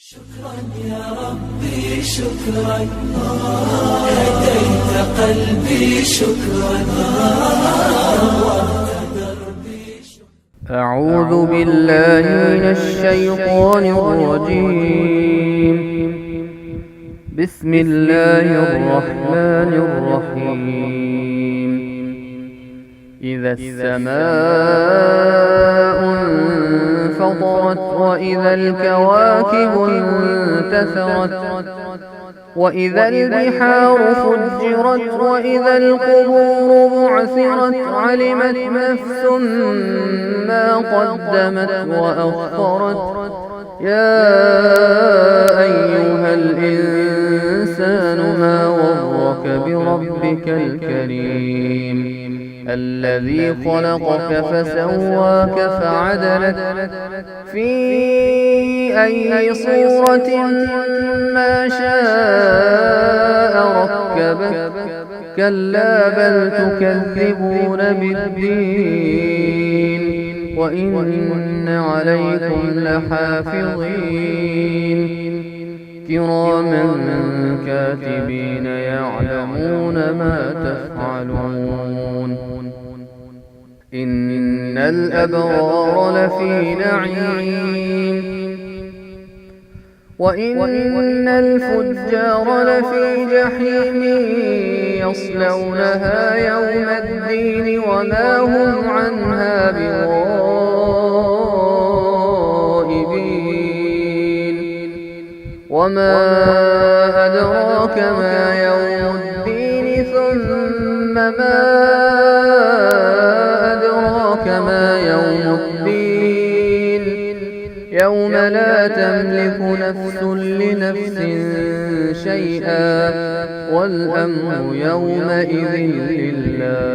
شكرا يا ربي شكرا، هديت قلبي شكرا، نورت دربي شكرا. أعوذ بالله من الشيطان الرجيم. بسم الله الرحمن الرحيم. إذا السماء انفطرت وإذا الكواكب انتثرت وإذا البحار فجرت وإذا القبور بعثرت علمت نفس ما قدمت وأخرت. يا أيها الإنسان ما غرك بربك الكريم الذي خلقك فسواك فعدلك في أي صورة ما شاء ركبك. كلا بل تكذبون بالدين وإن عليكم لحافظين كراما كاتبين يعلمون ما تفعلون. إن الأبرار لفي نعيم وإن الفجار لفي جحيم يصلونها يوم الدين وما هم عنها بغائبين. وما أدراك ما يوم الدين ثم ما أدراك ما يوم الدين يوم لا تملك نفس لنفس شيئا والأمر يومئذ لله.